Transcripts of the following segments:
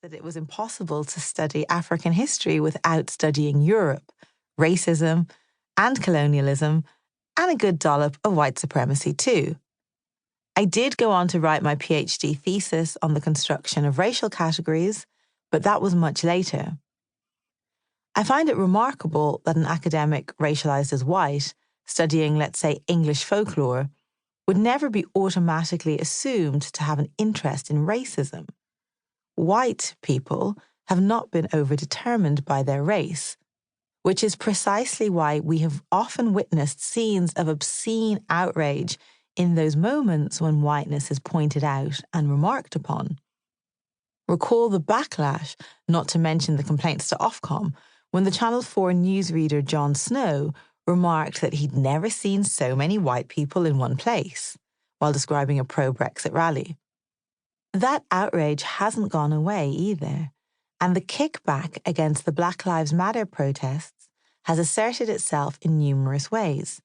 that it was impossible to study African history without studying Europe, racism, and colonialism, and a good dollop of white supremacy too. I did go on to write my PhD thesis on the construction of racial categories, but that was much later. I find it remarkable that an academic racialized as white, studying, let's say, English folklore, would never be automatically assumed to have an interest in racism. White people have not been overdetermined by their race, which is precisely why we have often witnessed scenes of obscene outrage in those moments when whiteness is pointed out and remarked upon. Recall the backlash, not to mention the complaints to Ofcom, when the Channel 4 newsreader Jon Snow remarked that he'd never seen so many white people in one place, while describing a pro-Brexit rally. That outrage hasn't gone away either, and the kickback against the Black Lives Matter protests has asserted itself in numerous ways,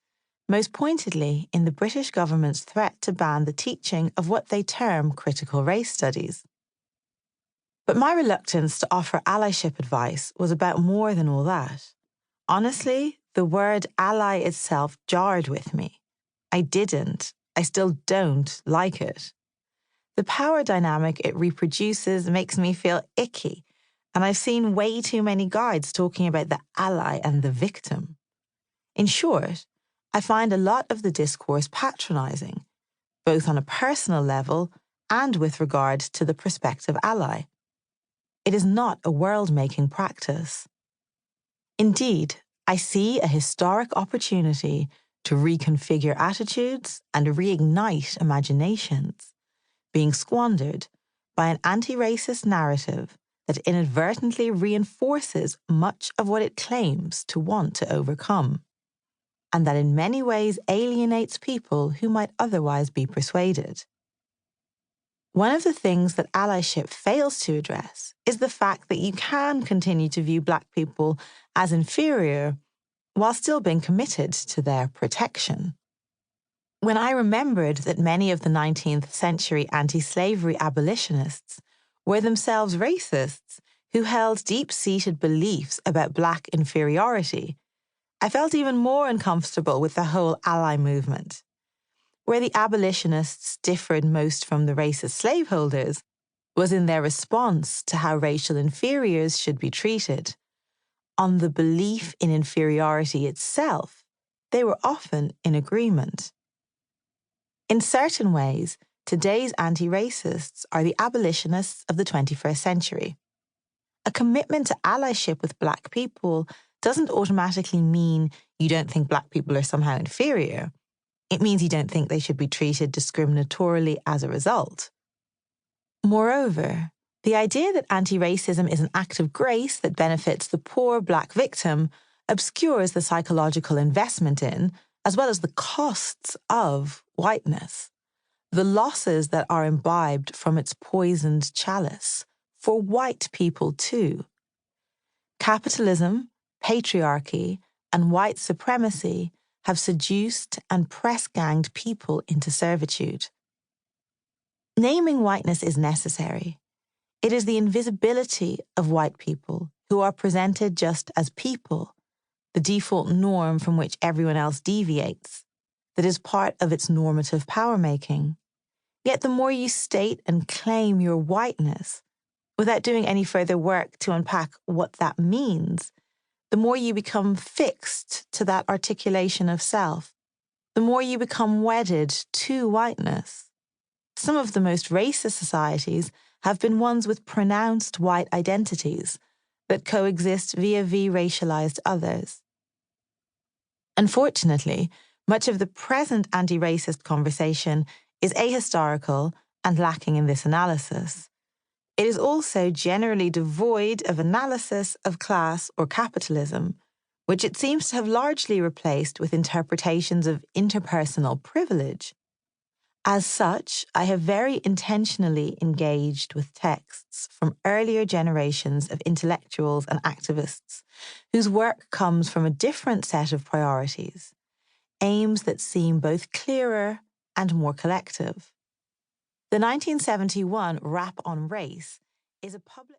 most pointedly in the British government's threat to ban the teaching of what they term critical race studies. But my reluctance to offer allyship advice was about more than all that. Honestly, the word ally itself jarred with me. I still don't like it. The power dynamic it reproduces makes me feel icky, and I've seen way too many guides talking about the ally and the victim. In short, I find a lot of the discourse patronizing, both on a personal level and with regard to the prospective ally. It is not a world-making practice. Indeed, I see a historic opportunity to reconfigure attitudes and reignite imaginations, being squandered by an anti-racist narrative that inadvertently reinforces much of what it claims to want to overcome, and that in many ways alienates people who might otherwise be persuaded. One of the things that allyship fails to address is the fact that you can continue to view Black people as inferior while still being committed to their protection. When I remembered that many of the 19th century anti-slavery abolitionists were themselves racists who held deep-seated beliefs about Black inferiority, I felt even more uncomfortable with the whole ally movement. Where the abolitionists differed most from the racist slaveholders was in their response to how racial inferiors should be treated. On the belief in inferiority itself, they were often in agreement. In certain ways, today's anti-racists are the abolitionists of the 21st century. A commitment to allyship with Black people doesn't automatically mean you don't think Black people are somehow inferior. It means you don't think they should be treated discriminatorily as a result. Moreover, the idea that anti-racism is an act of grace that benefits the poor Black victim obscures the psychological investment in, as well as the costs of, whiteness, the losses that are imbibed from its poisoned chalice, for white people too. Capitalism, patriarchy, and white supremacy have seduced and press-ganged people into servitude. Naming whiteness is necessary. It is the invisibility of white people who are presented just as people, the default norm from which everyone else deviates, that is part of its normative power-making. Yet the more you state and claim your whiteness, without doing any further work to unpack what that means, the more you become fixed to that articulation of self, the more you become wedded to whiteness. Some of the most racist societies have been ones with pronounced white identities that coexist via racialized others. Unfortunately, much of the present anti-racist conversation is ahistorical and lacking in this analysis. It is also generally devoid of analysis of class or capitalism, which it seems to have largely replaced with interpretations of interpersonal privilege. As such, I have very intentionally engaged with texts from earlier generations of intellectuals and activists whose work comes from a different set of priorities, aims that seem both clearer and more collective. The 1971 Rap on Race is a public